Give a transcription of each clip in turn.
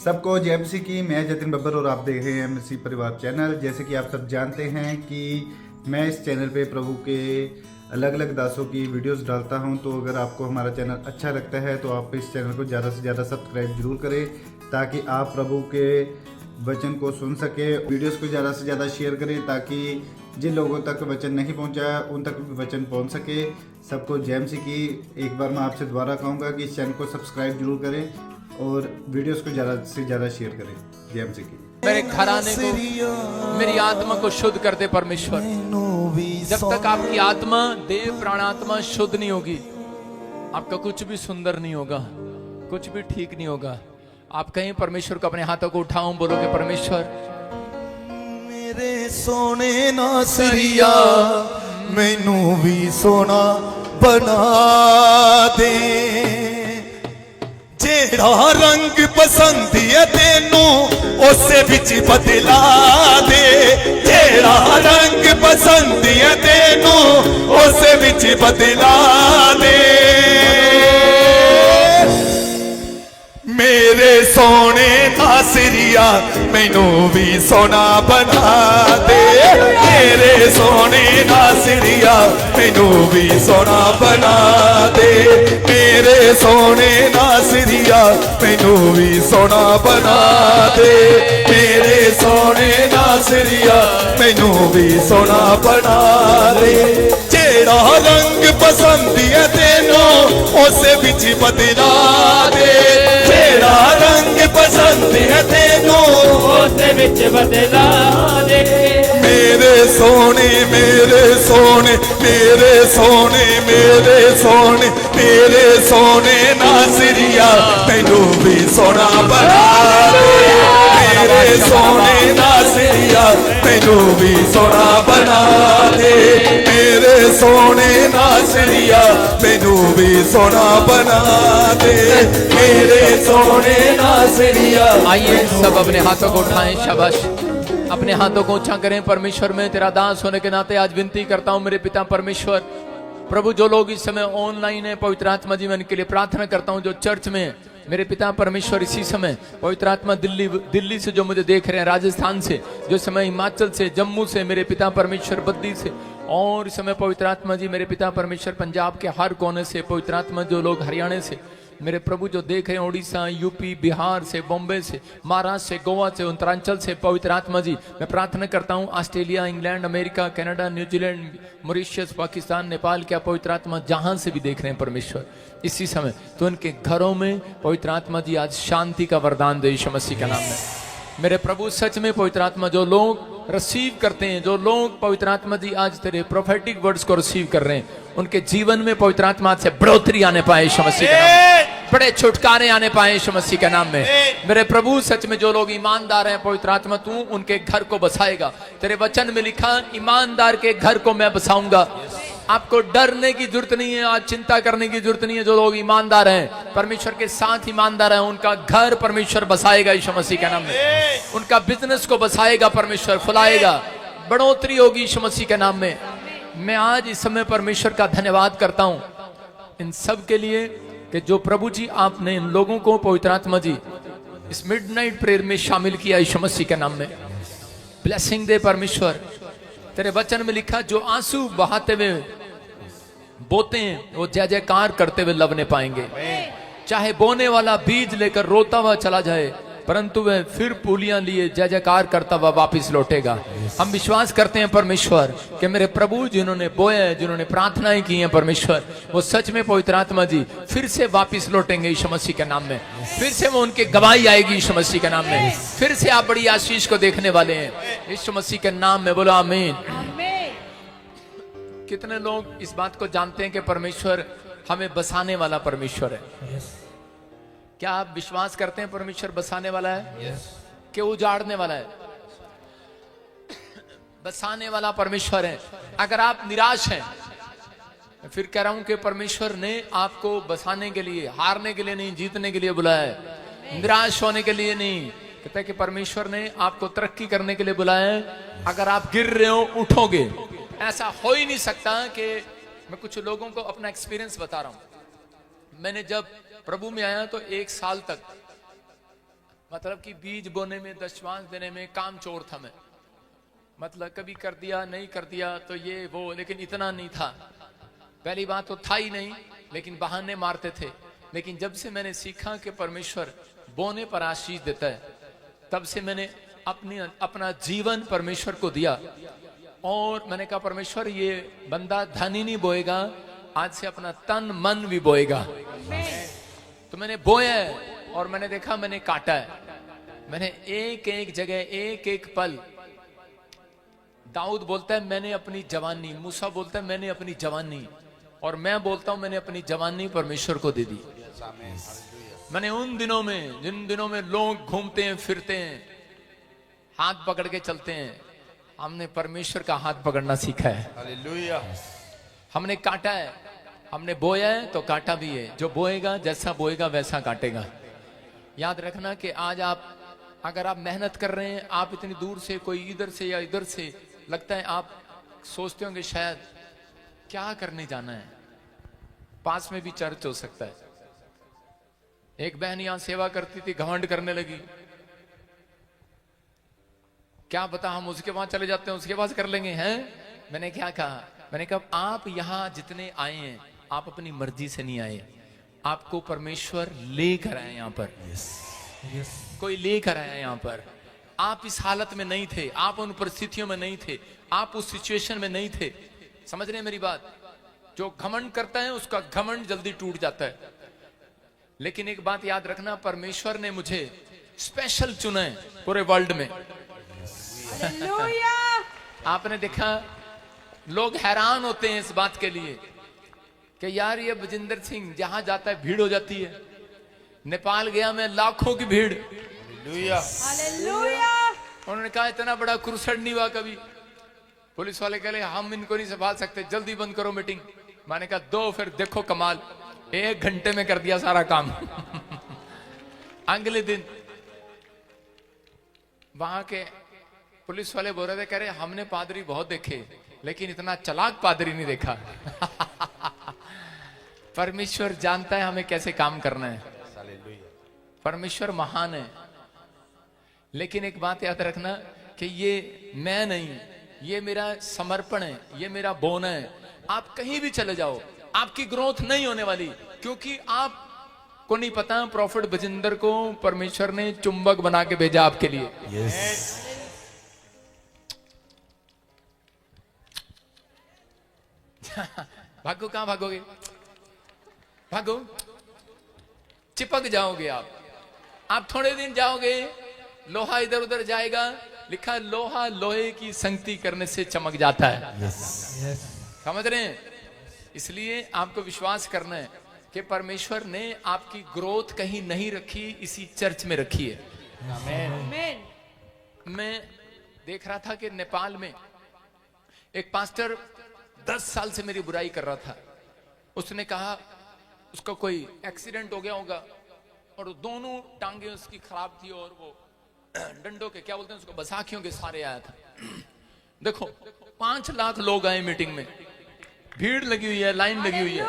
सबको जय मसीह की। मैं जतिन बब्बर और आप देख रहे हैं मसीह परिवार चैनल। जैसे कि आप सब जानते हैं कि मैं इस चैनल पे प्रभु के अलग अलग दासों की वीडियोस डालता हूं, तो अगर आपको हमारा चैनल अच्छा लगता है तो आप इस चैनल को ज़्यादा से ज़्यादा सब्सक्राइब जरूर करें, ताकि आप प्रभु के वचन को सुन सके। वीडियोस को ज़्यादा से ज़्यादा शेयर करें, ताकि जिन लोगों तक वचन नहीं पहुंचा उन तक भी वचन पहुंच सके। सबको जय मसीह की। एक बार मैं आपसे दोबारा कहूँगा कि इस चैनल को सब्सक्राइब जरूर करें और वीडियोस को ज़्यादा से ज़्यादा शेयर करें। जय मसीह की। मेरे घराने को, मेरी आत्मा को शुद्ध कर दे परमेश्वर। जब तक आपकी आत्मा, देह, प्राणात्मा शुद्ध नहीं होगी, आपका कुछ भी सुंदर नहीं होगा, कुछ भी ठीक नहीं होगा। आप कहीं परमेश्वर को अपने हाथों को उठाऊं, बोलोगे परमेश्वर मेरे सोने नासरिया मैनू भी सोना बना दे। जेड़ा रंग पसंद है तेनू उसे विच बदला दे। जेड़ा रंग पसंद है तेनू उसे विच बदला दे। मेरे सोने नासरिया मैनू भी सोना बना दे। मेरे सोने नासरिया मैनू भी सोना बना दे। मेरे सोने नासरिया मैनू भी सोना बना दे। मेरे सोने नासरिया मैनू भी सोना बना दे। जेड़ा रंग पसंद है तेनू उसे बिच बदला दे। तेरा रंग पसंद है तेनू उसे बिच बदला दे। मेरे सोने मेरे सोने मेरे सोने मेरे सोने मेरे सोने नासरिया मैनू भी सोना बना दे। मेरे सोने नासरिया मैनू भी सोना बना दे। मेरे सोने नासरिया मैनू भी सोना बना दे। मेरे सोने नासरिया। आइए सब अपने हाथों को उठाएं, शाबाश। अपने हाथों को ऊंचा करें। परमेश्वर में तेरा दास होने के नाते आज विनती करता हूं मेरे पिता परमेश्वर, प्रभु जो लोग इस समय ऑनलाइन है, पवित्र आत्मा जी मैं इनके लिए प्रार्थना करता हूं। जो चर्च में मेरे पिता परमेश्वर इसी समय पवित्र आत्मा दिल्ली से जो मुझे देख रहे हैं, राजस्थान से, जो समय हिमाचल से, जम्मू से, मेरे पिता परमेश्वर बद्दी से, और इस समय पवित्र आत्मा जी मेरे पिता परमेश्वर पंजाब के हर कोने से, पवित्र आत्मा जो लोग हरियाणा से मेरे प्रभु जो देख रहे हैं, उड़ीसा, यूपी, बिहार से, बॉम्बे से, महाराष्ट्र से, गोवा से, उत्तरांचल से, पवित्र आत्मा जी मैं प्रार्थना करता हूं। Australia, England, America, Canada, New Zealand, Mauritius, Pakistan, Nepal, क्या पवित्र आत्मा जहां से भी देख रहे हैं परमेश्वर इसी समय, तो उनके घरों में पवित्र आत्मा जी आज शांति का वरदान दे यीशु मसीह का नाम में। मेरे प्रभु सच में पवित्र आत्मा जो लोग रिसीव करते हैं, जो लोग पवित्र आत्मा जी आज तेरे प्रोफेटिक वर्ड्स को रिसीव कर रहे हैं, उनके जीवन में पवित्र आत्मा से बढ़ोतरी आने पाए यीशु मसीह के नाम में, बड़े छुटकारे आने पाए यीशु मसीह के नाम में। मेरे प्रभु सच में जो लोग ईमानदार हैं, पवित्र आत्मा तू उनके घर को बसाएगा। तेरे वचन में लिखा, ईमानदार के घर को मैं बसाऊंगा। आपको डरने की जरूरत नहीं है, आज चिंता करने की जरूरत नहीं है। जो लोग ईमानदार हैं, परमेश्वर के साथ ईमानदार हैं, उनका घर परमेश्वर बसाएगा यीशु मसीह के नाम में। उनका बिजनेस को बसाएगा परमेश्वर, फुलाएगा, बढ़ोतरी होगी यीशु मसीह के नाम में। मैं आज इस समय परमेश्वर का धन्यवाद करता हूं इन सब के लिए कि जो प्रभु जी आपने इन लोगों को पवित्र आत्मा जी इस मिडनाइट प्रेयर में शामिल किया यीशु मसीह के नाम में। ब्लेसिंग दे परमेश्वर। तेरे वचन में लिखा, जो आंसू बहाते हुए बोते हैं वो जय जयकार करते हुए लवने पाएंगे। चाहे बोने वाला बीज लेकर रोता हुआ चला जाए, परंतु वह फिर पूलियां लिए जय जयकार करता हुआ वापिस लौटेगा। हम विश्वास करते हैं परमेश्वर कि मेरे प्रभु जिन्होंने बोया है, जिन्होंने प्रार्थनाएं की हैं परमेश्वर, वो सच में पवित्र आत्मा जी फिर से वापिस लौटेंगे यीशु मसीह के नाम में। फिर से वो उनके गवाही आएगी यीशु मसीह के नाम में। फिर से आप बड़ी आशीष को देखने वाले हैं यीशु मसीह के नाम में। बोलो आमीन। कितने लोग इस बात को जानते हैं कि परमेश्वर हमें बसाने वाला परमेश्वर है? क्या आप विश्वास करते हैं परमेश्वर बसाने वाला है? कि उजाड़ने वाला है? बसाने वाला परमेश्वर है। अगर आप निराश हैं, फिर कह रहा हूं कि परमेश्वर ने आपको बसाने के लिए, हारने के लिए नहीं, जीतने के लिए बुलाया है, निराश होने के लिए नहीं। कहता है कि परमेश्वर ने आपको तरक्की करने के लिए बुलाया है। अगर आप गिर रहे हो, उठोगे। ऐसा हो ही नहीं सकता कि मैं कुछ लोगों को अपना एक्सपीरियंस बता रहा हूं। मैंने जब प्रभु में आया तो 1 साल तक मतलब कि बीज बोने में, दशवांश देने में काम चोर था मैं। मतलब कभी कर दिया, नहीं कर दिया तो ये वो, लेकिन इतना नहीं था। पहली बात तो था ही नहीं, लेकिन बहाने मारते थे। लेकिन जब से मैंने सीखा कि परमेश्वर बोने पर आशीष देता है, तब से मैंने अपना जीवन परमेश्वर को दिया। और मैंने कहा परमेश्वर, ये बंदा धन ही नहीं बोएगा, आज से अपना तन मन भी बोएगा। तो मैंने बोया है और मैंने देखा, मैंने काटा है। मैंने एक एक जगह, एक एक पल। दाऊद बोलता है मैंने अपनी जवानी, मूसा बोलता है मैंने अपनी जवानी, और मैं बोलता हूं मैंने अपनी जवानी परमेश्वर को दे दी। मैंने उन दिनों में, जिन दिनों में लोग घूमते हैं, फिरते हैं, हाथ पकड़ के चलते हैं, हमने परमेश्वर का हाथ पकड़ना सीखा है। हालेलुया। हमने काटा है, हमने बोया है तो काटा भी है। जो बोएगा, जैसा बोएगा वैसा काटेगा। याद रखना कि आज आप, अगर आप मेहनत कर रहे हैं, आप इतनी दूर से, कोई इधर से या इधर से, लगता है आप सोचते होंगे शायद क्या करने जाना है, पास में भी चर्च हो सकता है। एक बहन यहां सेवा करती थी, घमंड करने लगी, क्या पता हम उसके वहां चले जाते हैं, उसके पास कर लेंगे हैं। मैंने क्या कहा, मैंने कहा आप यहां जितने आए हैं, आप अपनी मर्जी से नहीं आए, आपको परमेश्वर लेकर आए यहां पर। कोई लेकर आया यहां पर। आप इस हालत में नहीं थे, आप उन परिस्थितियों में नहीं थे, आप उस सिचुएशन में नहीं थे। समझ रहे हैं मेरी बात? जो घमंड करता है उसका घमंड जल्दी टूट जाता है। लेकिन एक बात याद रखना, परमेश्वर ने मुझे स्पेशल चुना है पूरे वर्ल्ड में। आपने देखा, लोग हैरान होते हैं इस बात के लिए कि यार ये बजिंदर सिंह जहां जाता है भीड़ हो जाती है। नेपाल गया मैं, लाखों की भीड़। उन्होंने कहा इतना बड़ा क्रूसेड नहीं हुआ कभी। पुलिस वाले कह रहे हम इनको नहीं संभाल सकते, जल्दी बंद करो मीटिंग। मैंने कहा दो, फिर देखो कमाल, 1 घंटे में कर दिया सारा काम। अगले दिन वहां के पुलिस वाले बोल रहे थे, कह रहे हमने पादरी बहुत देखे, लेकिन इतना चालाक पादरी नहीं देखा। परमेश्वर जानता है हमें कैसे काम करना है। परमेश्वर महान है। लेकिन एक बात याद रखना कि ये मैं नहीं, ये मेरा समर्पण है, ये मेरा बोना है। आप कहीं भी चले जाओ, आपकी ग्रोथ नहीं होने वाली, क्योंकि आप को नहीं पता प्रॉफिट बजिंदर को परमेश्वर ने चुंबक बना के भेजा आपके लिए। भागो, कहां भागोगे? भागो, चिपक जाओगे आप थोड़े दिन जाओगे, लोहा इधर उधर जाएगा। लिखा लोहा लोहे की संगति करने से चमक जाता है। समझ रहे हैं? इसलिए आपको विश्वास करना है कि परमेश्वर ने आपकी ग्रोथ कहीं नहीं रखी, इसी चर्च में रखी है। आमीन। मैं देख रहा था कि नेपाल में एक पास्टर 10 साल से मेरी बुराई कर रहा था। उसने कहा उसका कोई एक्सीडेंट हो गया होगा और दोनों टांगे उसकी खराब थी और वो डंडों के, क्या बोलते हैं उसको, बसाखियों के सारे आया था। देखो 5 लाख लोग आए मीटिंग में, भीड़ लगी हुई है, लाइन लगी हुई है।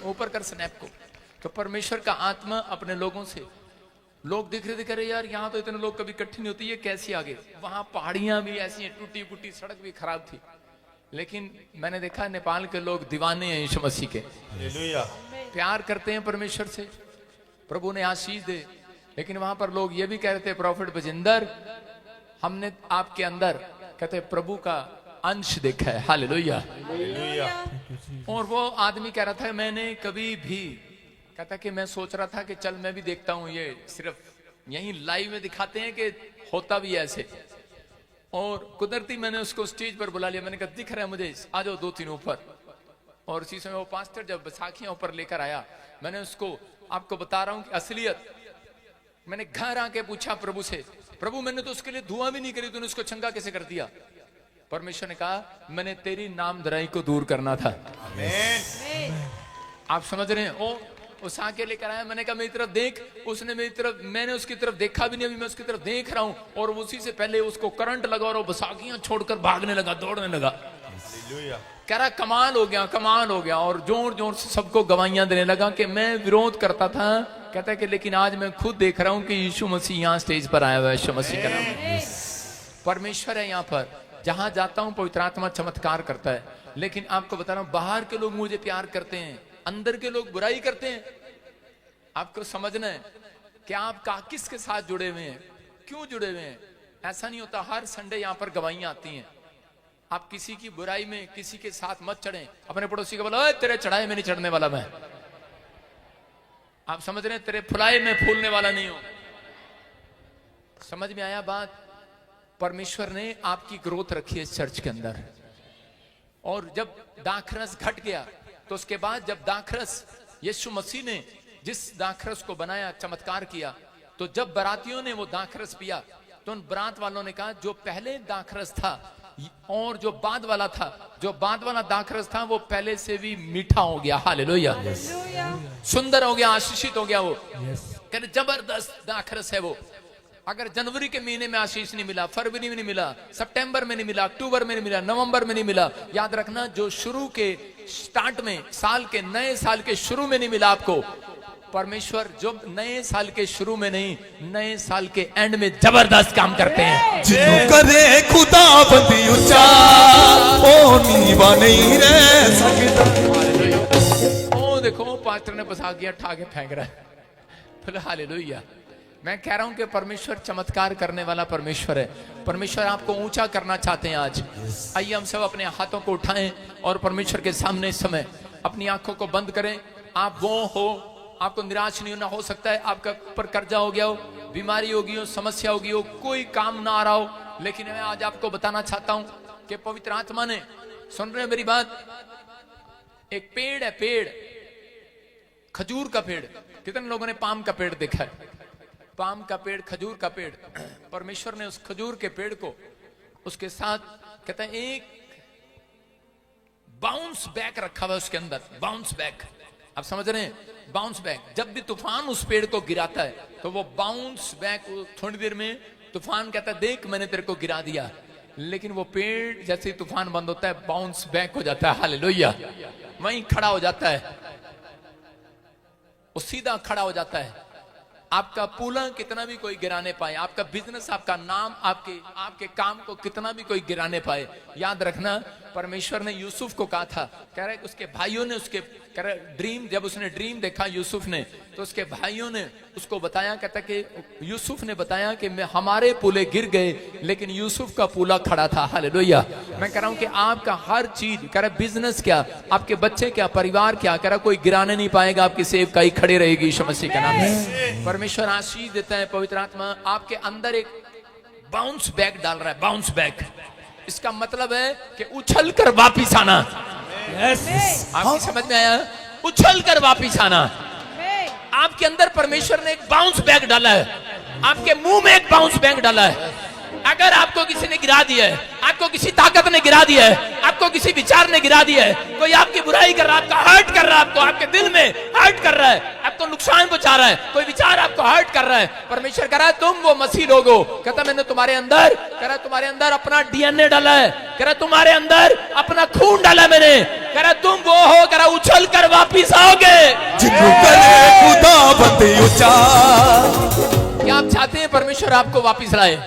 ऊपर कर स्नैप को। तो परमेश्वर का आत्मा अपने लोगों से, लोग दिख रहे थे, कह रहे यार यहाँ तो इतने लोग कभी इकट्ठे नहीं होती, ये कैसे आ गए? वहां पहाड़ियां भी ऐसी हैं, टूटी फूटी, सड़क भी खराब थी। लेकिन मैंने देखा नेपाल के लोग दीवाने हैं यीशु मसीह के। प्यार करते हैं परमेश्वर से, प्रभु ने आशीष दे। लेकिन वहां पर लोग ये भी कह रहे थे, प्रॉफिट बजिंदर हमने आपके अंदर, कहते प्रभु का अंश देखा है। हालेलुया। और वो आदमी कह रहा था मैंने कभी भी, कहता कि मैं सोच रहा था कि चल मैं भी देखता हूं, ये सिर्फ यहीं लाइव में दिखाते हैं कि होता भी ऐसे। और कुदरती मैंने उसको स्टेज पर बुला लिया। मैंने कहा दिख रहा है मुझे, आ जाओ 2-3 ऊपर। और उसी समय वो पास्टर जब बैसाखियां ऊपर लेकर आया, मैंने उसको, आपको बता रहा हूं कि असलियत, मैंने घर आके पूछा प्रभु से, प्रभु मैंने तो उसके लिए दुआ भी नहीं करी, तूने उसको चंगा कैसे कर दिया? परमेश्वर ने कहा मैंने तेरी नामधराई को दूर करना था। आमीन। आप समझ रहे हैं? ओ उस आके लेकर आया। मैंने कहा मेरी तरफ देख। उसने मेरी तरफ, मैंने उसकी तरफ देखा भी नहीं, अभी मैं उसकी तरफ देख रहा हूं। और उसी से पहले उसको करंट लगा और वो बसाखियां छोड़कर भागने लगा, दौड़ने लगा। कह रहा कमाल हो गया, कमाल हो गया। और जोर जोर से सबको गवाहियां देने लगा कि मैं विरोध करता था कहता है कि लेकिन आज मैं खुद देख रहा हूं कि यीशु मसीह यहाँ स्टेज पर आया हुआ है। यीशु मसीह का नाम, परमेश्वर है यहाँ पर। जहां जाता हूं पवित्र आत्मा चमत्कार करता है। लेकिन आपको बता रहा हूं, बाहर के लोग मुझे प्यार करते हैं, अंदर के लोग बुराई करते हैं। आपको समझना है कि आप किसके साथ जुड़े हुए हैं, क्यों जुड़े हुए हैं। ऐसा नहीं होता हर संडे यहाँ पर गवाहियां आती हैं। आप किसी की बुराई में किसी के साथ मत चढ़ें। अपने पड़ोसी को बोलो, तेरे चढ़ाए में नहीं चढ़ने वाला मैं। आप समझ रहे हैं, तेरे फुलाए में फूलने वाला नहीं हूं। समझ में आया बात? परमेश्वर ने आपकी ग्रोथ रखी है इस चर्च के अंदर। और जब दाखरस घट गया तो उसके बाद जब दाखरस यीशु मसीह ने जिस दाखरस को बनाया, चमत्कार किया, तो जब बरातियों ने वो दाखरस पिया तो उन बरात वालों ने कहा जो पहले दाखरस था और जो बाद वाला था, जो बाद वाला दाखरस था वो पहले से भी मीठा हो गया। हालेलुया, सुंदर हो गया, आशीषित हो गया। वो जबरदस्त दाखरस है वो। अगर जनवरी के महीने में आशीष नहीं मिला, फरवरी में नहीं मिला, सितंबर में नहीं मिला, अक्टूबर में नहीं मिला, नवंबर में नहीं मिला, याद रखना जो शुरू के स्टार्ट में, साल के नए साल के शुरू में नहीं मिला आपको, परमेश्वर जो नए साल के शुरू में नहीं, नए साल के एंड में जबरदस्त काम करते हैं। जिन्हों करे खुदा बंदी ऊंचा, ओ नीवा नहीं रह सकता। ओ देखो पास्टर ने बसा गया, ठाके फेंक रहा है। बोले हालेलुया। मैं कह रहा हूं कि परमेश्वर चमत्कार करने वाला परमेश्वर है। परमेश्वर आपको ऊंचा करना चाहते हैं आज। आइए हम सब अपने हाथों को उठाएं और परमेश्वर के सामने इस समय अपनी आंखों को बंद करें। आप वो हो, आपको निराश नहीं होना। हो सकता है आपका ऊपर कर्जा हो गया हो, बीमारी होगी हो, समस्या होगी हो, कोई काम ना आ रहा हो, लेकिन मैं आज आपको बताना चाहता हूं कि पवित्र आत्मा ने, सुन रहे हैं मेरी बात, एक पेड़ है, पेड़, खजूर का पेड़। कितने लोगों ने पाम का पेड़ देखा है? पाम का पेड़, खजूर का पेड़। परमेश्वर ने उस खजूर के पेड़ को उसके साथ कहता है एक बाउंस बैक रखा हुआ है उसके अंदर, बाउंस बैक। आप समझ रहे हैं? Bounce back. जब भी तूफान उस पेड़ को गिराता है तो वो बाउंस बैक, थोड़ी देर में तूफान कहता है देख मैंने तेरे को गिरा दिया, लेकिन वो पेड़ जैसे ही तूफान बंद होता है बाउंस बैक हो जाता है। हालेलुया। वहीं खड़ा हो जाता है, वो सीधा खड़ा हो जाता है। आपका पुला कितना भी कोई गिराने पाए, आपका बिजनेस, आपका नाम, आपके काम को कितना भी कोई गिराने पाए, याद रखना परमेश्वर ने यूसुफ को कहा था, कह रहे उसके भाइयों ने उसके कह रहे ड्रीम, जब उसने ड्रीम देखा यूसुफ ने, तो उसके भाइयों ने उसको बताया, कहता कि यूसुफ ने बताया कि हमारे पुले गिर गए लेकिन यूसुफ का पुला खड़ा था। हालेलुया। मैं कह रहा हूं कि आपका हर चीज, कह रहा बिजनेस क्या, आपके बच्चे क्या, परिवार क्या, कह रहा कोई गिराने नहीं पाएगा, आपकी सेवकाई खड़ी रहेगी यीशु मसीह के नाम में। परमेश्वर आशीष देता है। पवित्र आत्मा आपके अंदर एक बाउंस बैक डाल रहा है, बाउंस बैक। इसका मतलब है कि उछल कर वापिस आना। आपकी समझ में आया? उछल कर वापिस आना। आपके अंदर परमेश्वर ने एक बाउंस बैक डाला है, आपके मुंह में एक बाउंस बैक डाला है। अगर आपको किसी ने गिरा दिया है, आपको किसी ताकत ने गिरा दिया है, आपको किसी विचार ने गिरा दिया है, कोई आपकी बुराई कर रहा है, आपका हर्ट कर रहा है, आपको आपके दिल में हर्ट कर रहा है, आपको नुकसान पहुंचा रहा है, कोई विचार आपको हर्ट कर रहा है, परमेश्वर कह रहा है तुम वो मसीह लोग हो। कहता मैंने तुम्हारे अंदर, कह रहा तुम्हारे अंदर अपना डीएनए डाला है, कह रहा तुम्हारे अंदर अपना खून डाला मैंने, कह रहा तुम वो हो, कह रहा उछल कर वापिस आओगे। क्या आप चाहते हैं परमेश्वर आपको वापिस लाए?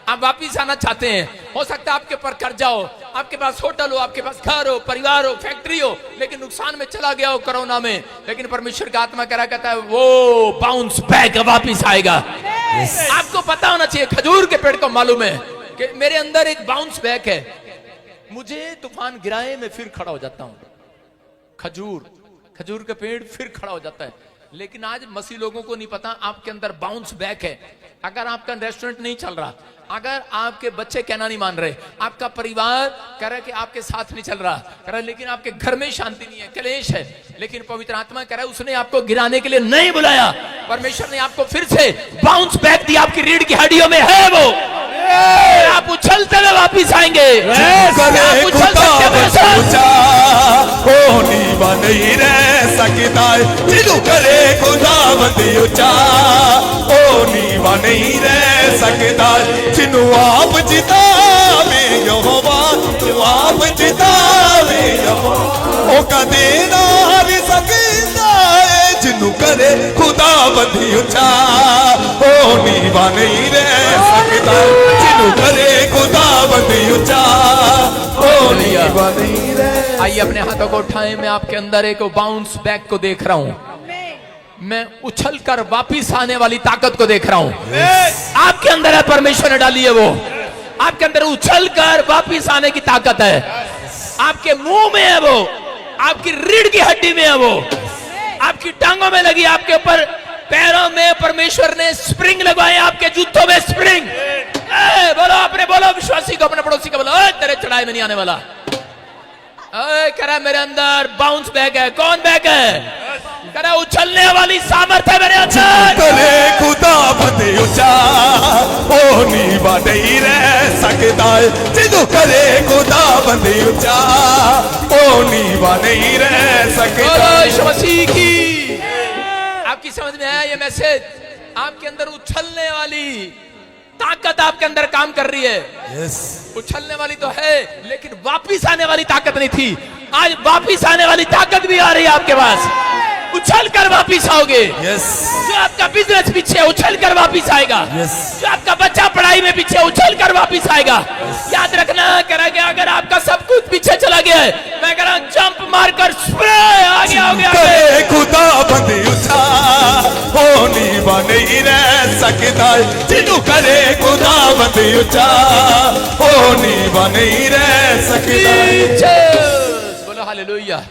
आप वापिस आना चाहते हैं? हो सकता है आपके ऊपर कर्जा हो, आपके पास होटल हो, आपके पास घर हो, परिवार हो, फैक्ट्री हो, लेकिन नुकसान में चला गया हो कोरोना में, लेकिन परमेश्वर का आत्मा कह रहा, कहता है वो बाउंस बैक वापिस आएगा। आपको पता होना चाहिए, खजूर के पेड़ को मालूम है कि मेरे अंदर एक बाउंस बैक है, मुझे तूफान गिराए मैं फिर खड़ा हो जाता हूं। खजूर का पेड़ फिर खड़ा हो जाता है। लेकिन आज मसीह लोगों को नहीं पता आपके अंदर बाउंस बैक है। अगर आपका रेस्टोरेंट नहीं चल रहा, अगर आपके बच्चे कहना नहीं मान रहे, आपका परिवार कह रहा है कि आपके साथ नहीं चल रहा, कह रहा है लेकिन आपके घर में शांति नहीं है, क्लेश है, लेकिन पवित्र आत्मा कह रहा है उसने आपको गिराने के लिए नहीं बुलाया। परमेश्वर ने आपको फिर से बाउंस बैक दिया, आपकी रीढ़ की हड्डियों में है वो। आप उछलते हुए वापिस आएंगे। आप उछल सकते नहीं रह सकता, जिन्हों करे खुदावंद ऊंचा, ओ नीवा नहीं रह सकता, जिन्हों आप जितावे यहोवा, आप जितावे यहोवा, ओ कदे ना हार सकता है, जिन्हों करे खुदा बंदी उचा ओ नीवा नहीं रह सकता जिन्हों करे खुदा बंदी उचा ओ नीवा नहीं रह। आइए अपने हाथों को उठाएं। मैं आपके अंदर एक बाउंस बैक को देख रहा हूं। मैं उछल कर वापिस आने वाली ताकत को देख रहा हूं। आपके अंदर है, परमेश्वर ने डाली है वो। आपके अंदर उछल कर वापिस आने की ताकत है। आपके मुंह में है वो, आपकी रीढ़ की हड्डी में है वो, आपकी टांगों में लगी, आपके ऊपर पैरों में परमेश्वर ने स्प्रिंग लगवाए, आपके जूतों में स्प्रिंग। बोलो अपने, बोलो विश्वासी को, अपने पड़ोसी को बोलो, तेरे चढ़ाई में नहीं आने वाला। कह रहा मेरे अंदर बाउंस बैक है। कौन बैक है? कह रहा उछलने वाली सामर्थ है मेरे अंदर। करे खुदा बंदी उचा ओ नीवा नहीं रह सकता जिन्हों करे खुदा बंदी उचा ओ नीवा नहीं रह सकता। बोलो यीशु मसीह की। आपकी समझ में आया ये मैसेज? आपके अंदर उछलने वाली ताकत आपके अंदर काम कर रही है। यस, उछलने वाली तो है, लेकिन वापिस आने वाली ताकत नहीं थी। आज वापिस आने वाली ताकत भी आ रही है आपके पास। उछल कर वापिस आओगे। यस, जो आपका बिजनेस पीछे उछल कर वापिस आएगा। यस, जो आपका बच्चा पढ़ाई में पीछे उछल कर वापिस आएगा। याद रखना, करेंगे अगर आपका सब कुछ पीछे चला गया है, मैं कह रहा हूं जंप मारकर आगे आओगे। करे खुदा बंदी उचा ओ नीवा नहीं रह सकता जिन्हों करे खुदा बंदी उचा ओ नीवा नहीं रह सकता। बोलो हालेलुया।